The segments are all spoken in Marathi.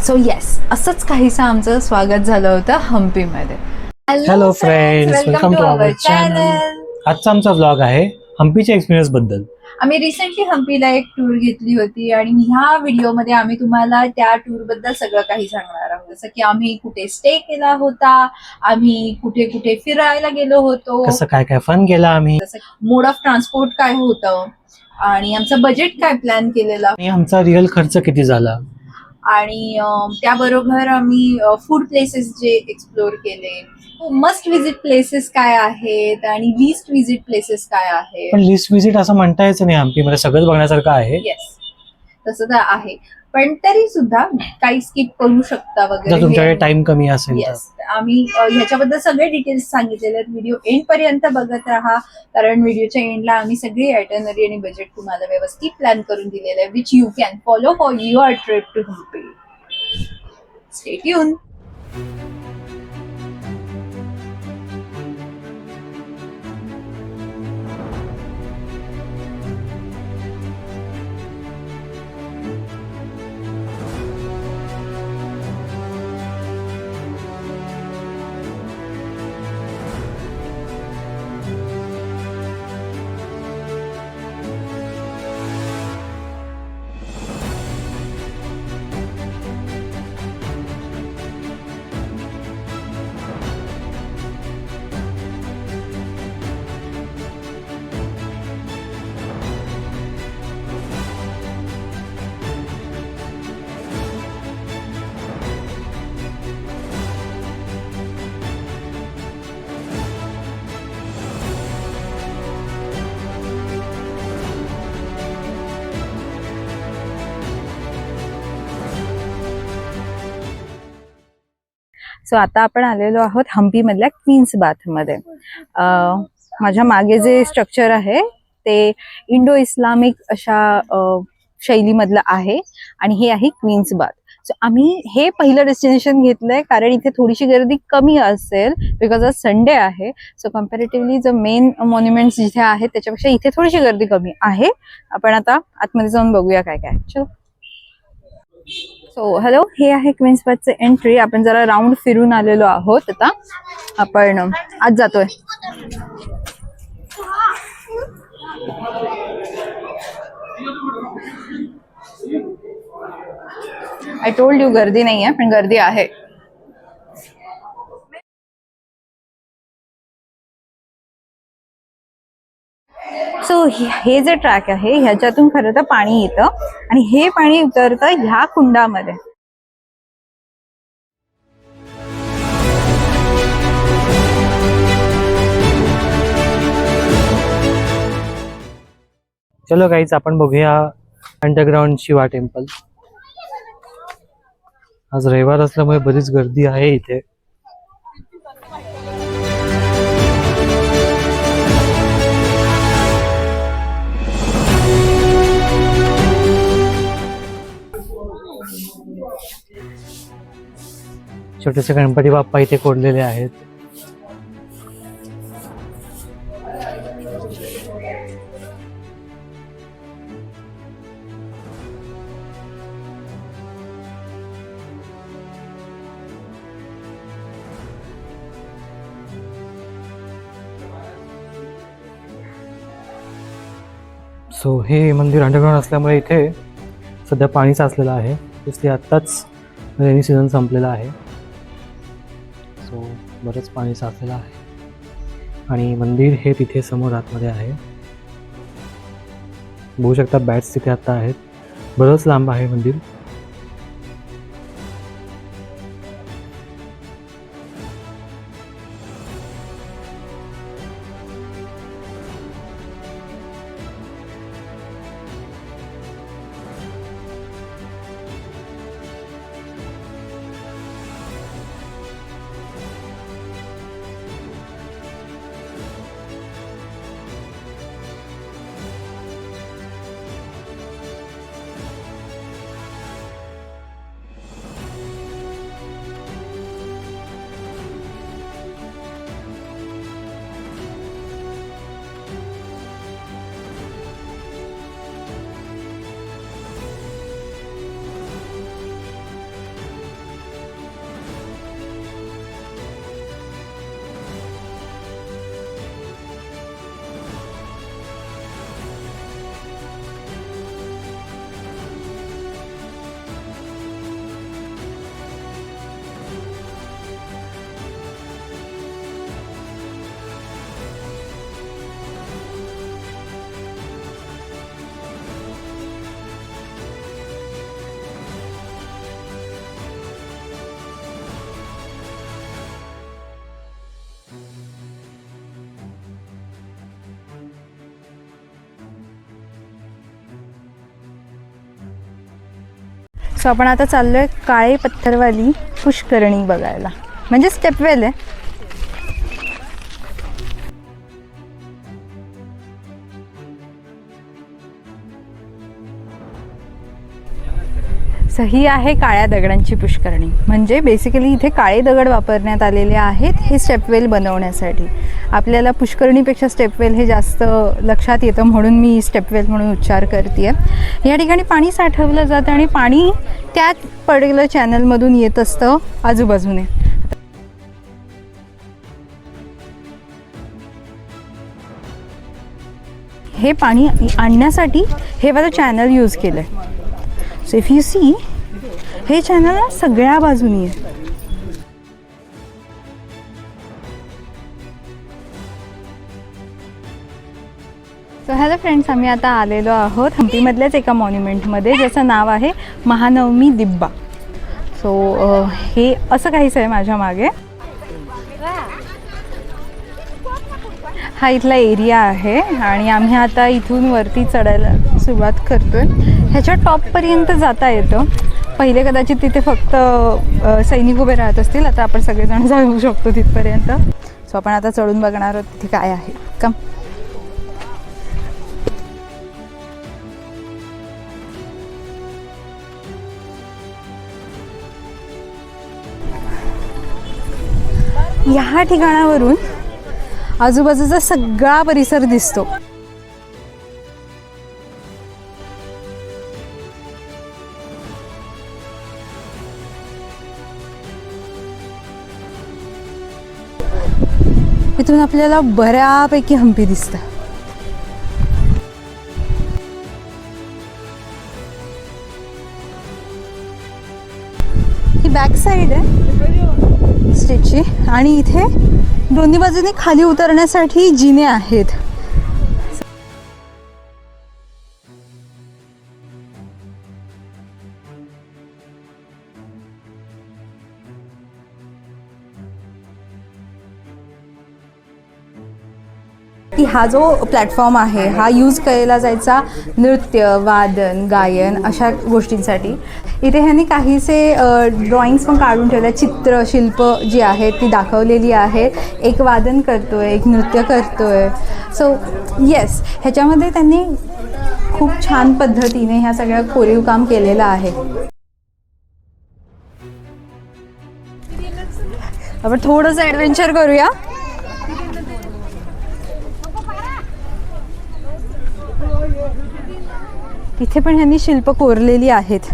सो येस, असंच काहीसं आमचं स्वागत झालं होतं हम्पीमध्ये. Hello friends, welcome to our channel. आजचा आमचा व्लॉग आहे हम्पीच्या एक्सपिरियन्स बद्दल. आम्ही रिसेंटली हम्पीला एक टूर घेतली होती आणि ह्या व्हिडिओमध्ये आम्ही तुम्हाला त्या टूर बद्दल सगळं काही सांगणार आहोत. जसं की आम्ही कुठे स्टे केला होता, आम्ही कुठे कुठे फिरायला गेलो होतो, कसं काय काय फन केलं आम्ही, जसं मोड ऑफ ट्रान्सपोर्ट काय होतं आणि आमचं बजेट काय प्लॅन केलेलं आणि आमचा रिअल खर्च किती झाला. आणि त्याबरोबर आम्ही फूड प्लेसेस जे एक्सप्लोर केले, मस्ट विजिट प्लेसेस काय आहेत आणि लिस्ट विजिट प्लेसेस काय आहेत. पण लिस्ट विजिट असं म्हणता यायचं नाही, हम्पीमध्ये सगळंच बघण्यासारखं आहे. येस, तसं तर आहे, पण तरी सुद्धा काही स्किप करू शकता जर वगैरे. तुमच्याकडे टाइम कमी असेल तर. येस, आम्ही ह्याच्याबद्दल सगळे डिटेल्स सांगितलेले आहेत. व्हिडिओ एंड पर्यंत बघत राहा, कारण व्हिडिओच्या एंडला आम्ही सगळी आयटनरी आणि बजेट तुम्हाला व्यवस्थित प्लॅन करून दिलेलं आहे, which you can follow for your trip to Hampi. Stay tuned. So आता आपण आलेलो आहोत हम्पी मधल्या क्वीन्स बाथ मध्ये. माझ्या मागे जे स्ट्रक्चर आहे ते इंडो इस्लामिक अशा शैलीमधलं आहे आणि हे आहे क्वीन्स बाथ. सो आम्ही हे पहिलं डेस्टिनेशन घेतलंय कारण इथे थोडीशी गर्दी कमी असेल, बिकॉज आज संडे आहे. सो कम्पॅरेटिव्हली जो मेन मॉन्युमेंट्स जिथे आहेत त्याच्यापेक्षा इथे थोडीशी गर्दी कमी आहे. आपण आता आतमध्ये जाऊन बघूया काय काय. चलो. सो हॅलो, हे आहे क्वीन्स बाथचे एंट्री. आपण जरा राऊंड फिरून आलेलो आहोत. आता आपण आत जातोय. आय टोल्ड यू गर्दी नाहीये, पण गर्दी आहे. सो हे जे ट्रॅक आहे ह्याच्यातून खरं तर पाणी येतं आणि हे पाणी उतरतं ह्या कुंडामध्ये. चलो गाईज, आपण बघूया अंडरग्राउंड शिवा टेम्पल. आज रविवार असल्यामुळे बरीच गर्दी आहे इथे. छोटेसे गणपती बाप्पा इथे कोरलेले आहेत. सो हे मंदिर अंडरग्राउंड असल्यामुळे इथे सध्या पाणी साचलेलं आहे. इसलिए आत्ताच रेनी सीझन संपलेला आहे. सो बरंच पाणी साचलेलं आहे आणि मंदिर हे तिथे समोर आतमध्ये आहे. बघू शकता बॅट्स तिथे आता आहेत. बरंच लांब आहे मंदिर. सो आपण आता चाललोय काळे पत्थरवाली पुष्करणी बघायला, म्हणजे स्टेपवेल आहे. सो ही आहे काळ्या दगडांची पुष्करणी. म्हणजे बेसिकली इथे काळे दगड वापरण्यात आलेले आहेत हे स्टेपवेल बनवण्यासाठी. आपल्याला पुष्करणीपेक्षा स्टेपवेल हे जास्त लक्षात येतं, म्हणून मी स्टेपवेल म्हणून उच्चार करते आहे. या ठिकाणी पाणी साठवलं जातं आणि पाणी त्यात पडलेलं चॅनलमधून येत असतं आजूबाजूने. हे पाणी आणण्यासाठी हे वाला चॅनल यूज केलं आहे. सो इफ यू सी, हे चॅनल सगळ्या बाजूनी आहे. सो हॅलो फ्रेंड्स, आम्ही आता आलेलो आहोत हम्पीमधल्याच एका मॉन्युमेंटमध्ये ज्याचं नाव आहे महानवमी दिब्बा. सो हे असं काहीच आहे माझ्या मागे. हा इथला एरिया आहे आणि आम्ही आता इथून वरती चढायला सुरुवात करतोय. ह्याच्या टॉपपर्यंत जाता येतं. पहिले कदाचित तिथे फक्त सैनिक उभे राहत असतील, आता आपण सगळेजण जाऊ शकतो तिथपर्यंत. सो आपण आता चढून बघणार आहोत तिथे काय आहे. कम. ह्या ठिकाणावरून आजूबाजूचा सगळा परिसर दिसतो. इथून आपल्याला बऱ्यापैकी हम्पी दिसतं. ही बॅक साईड आहे स्टेजची आणि इथे दोन्ही बाजूने खाली उतरण्यासाठी जिने आहेत. की हा जो प्लॅटफॉर्म आहे हा यूज केला जायचा नृत्य, वादन, गायन अशा गोष्टींसाठी. इथे ह्यांनी काहीसे ड्रॉइंग्स पण काढून ठेवले, चित्र शिल्प जी आहेत ती दाखवलेली आहेत. एक वादन करतोय, एक नृत्य करतोय. सो येस, ह्याच्यामध्ये त्यांनी खूप छान पद्धतीने ह्या सगळ्या कोरीव काम केलेलं आहे. आपण थोडंसं ॲडव्हेंचर करूया. इथे पण ह्यांनी शिल्प कोरलेली आहेत.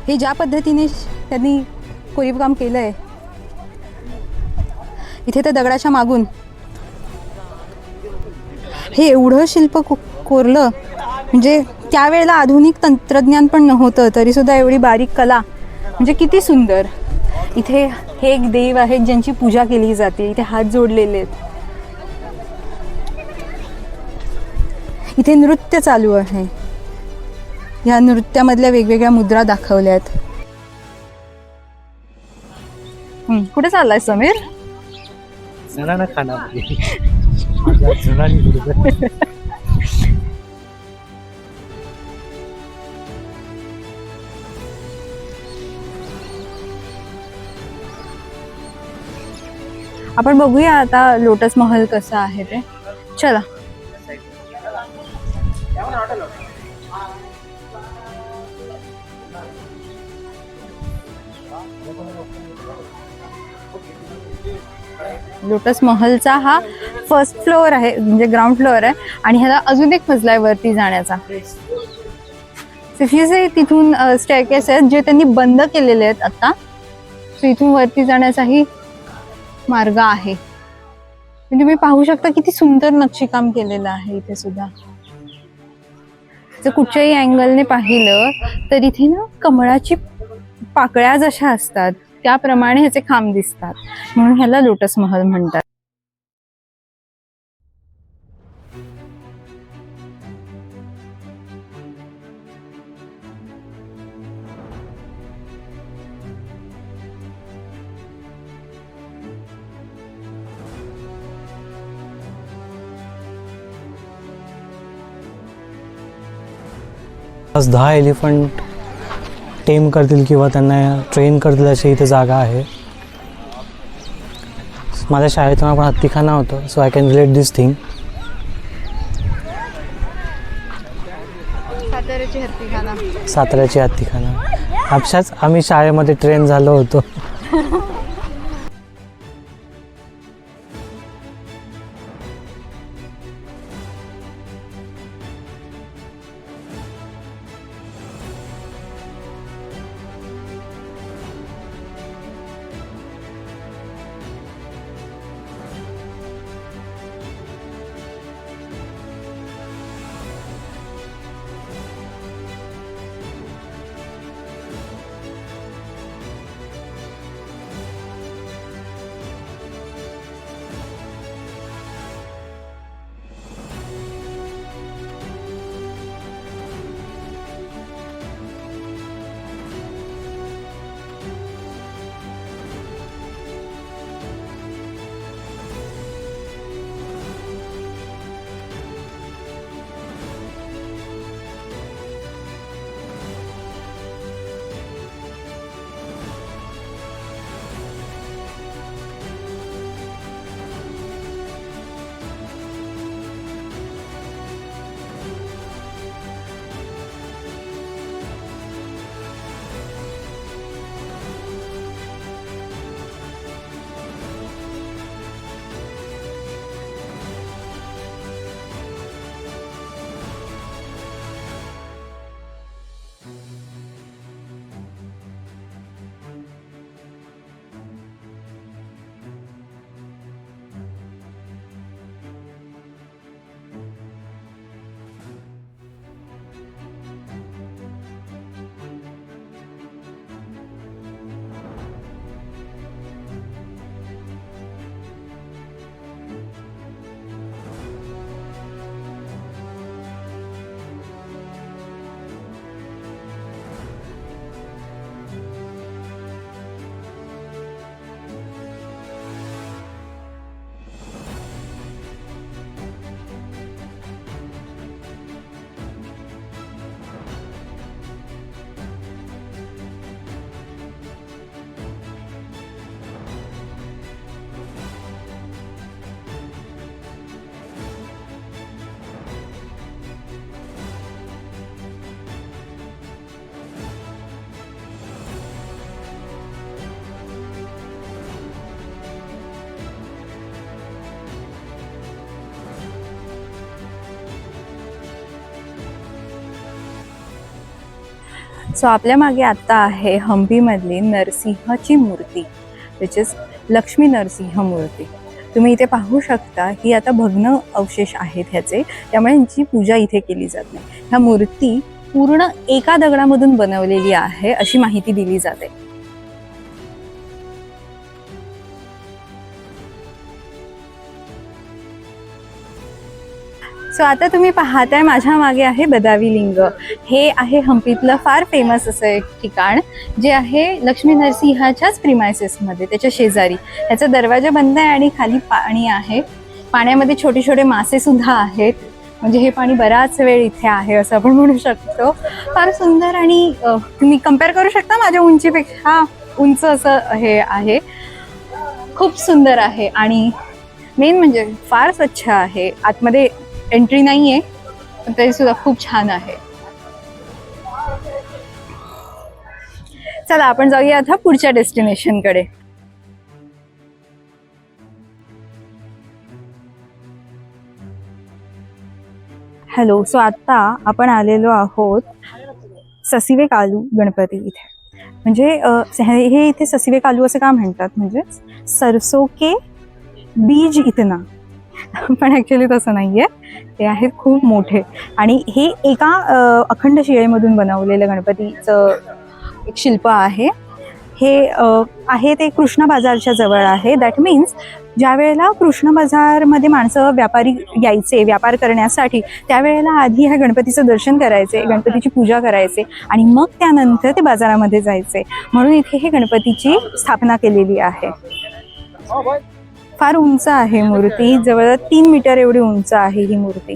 हे ज्या पद्धतीने त्यांनी कोरीव काम केलं आहे, इथे तर दगडाच्या मागून हे एवढं शिल्प कोरलं. म्हणजे त्यावेळेला आधुनिक तंत्रज्ञान पण नव्हतं, तरीसुद्धा एवढी बारीक कला, म्हणजे किती सुंदर. इथे हे एक देव आहेत ज्यांची पूजा केली जाते. इथे हात जोडलेले आहेत. इथे नृत्य चालू आहे. या नृत्यामधल्या वेगवेगळ्या मुद्रा दाखवल्यात. कुठे चाललाय समीर? आपण बघूया आता लोटस महल कसा आहे ते. चला. लोटस महलचा हा फर्स्ट फ्लोअर आहे, म्हणजे ग्राउंड फ्लोअर आहे आणि ह्याला अजून एक मजला आहे वरती जाण्याचा. तिथून स्टेअरकेस आहेत जे त्यांनी बंद केलेले आहेत आता. सो इथून वरती जाण्याचाही मार्ग आहे. म्हणजे तुम्ही पाहू शकता किती सुंदर नक्षीकाम केलेलं आहे इथे सुद्धा. जर कुठच्याही अँगलने पाहिलं तर इथे ना कमळाची पाकळ्या जशा असतात त्याप्रमाणे ह्याचे खांब दिसतात, म्हणून ह्याला लोटस महल म्हणतात. आज 10 एलिफंट टेम करतील किंवा त्यांना ट्रेन करतील अशी इथे जागा आहे. माझ्या शाळेतून आपण हत्तीखाना होतं, so I can relate this thing. साताऱ्याची हत्तीखाना अशाच आम्ही शाळेमध्ये ट्रेन झालो होतो. सो आपल्या मागे आता आहे हम्पीमधली नरसिंहाची मूर्ती, विच इज लक्ष्मी नरसिंह मूर्ती. तुम्ही इथे पाहू शकता ही आता भग्न अवशेष आहेत ह्याचे, त्यामुळे ह्यांची पूजा इथे केली जात नाही. ह्या मूर्ती पूर्ण एका दगडामधून बनवलेली आहे अशी माहिती दिली जाते. सो आता तुम्ही पाहताय माझ्या मागे आहे बदावी लिंग. हे आहे हम्पीतलं फार फेमस असं एक ठिकाण जे आहे लक्ष्मी नरसिंहाच्याच प्रिमायसेसमध्ये, त्याच्या शेजारी. ह्याचा दरवाजा बंद आहे आणि खाली पाणी आहे. पाण्यामध्ये छोटे छोटे मासे सुद्धा आहेत, म्हणजे हे पाणी बराच वेळ इथे आहे असं आपण म्हणू शकतो. फार सुंदर आणि तुम्ही कम्पेअर करू शकता माझ्या उंचीपेक्षा उंच असं हे आहे. खूप सुंदर आहे आणि मेन म्हणजे फार स्वच्छ आहे. आतमध्ये एंट्री नाहीये पण तरी सुद्धा खूप छान आहे. चला आपण जाऊया आता पुढच्या डेस्टिनेशनकडे. हॅलो. सो आता आपण आलेलो आहोत ससिवे कालू गणपती इथे. म्हणजे हे इथे ससिवे कालू असं का म्हणतात, म्हणजे सरसो के बीज इतना, पण ॲक्च्युली तसं नाही आहे. ते आहेत खूप मोठे आणि हे एका अखंड शिळेमधून बनवलेलं गणपतीचं एक शिल्प आहे. हे आहे ते कृष्ण बाजारच्या जवळ आहे. दॅट मीन्स ज्या वेळेला कृष्ण बाजारमध्ये माणसं व्यापारी यायचे व्यापार करण्यासाठी, त्यावेळेला आधी ह्या गणपतीचं दर्शन करायचे, गणपतीची पूजा करायचे आणि मग त्यानंतर ते बाजारामध्ये जायचे. म्हणून इथे हे गणपतीची स्थापना केलेली आहे. फार उंच आहे मूर्ती, जवळ 3 मीटर एवढी उंच आहे ही मूर्ती.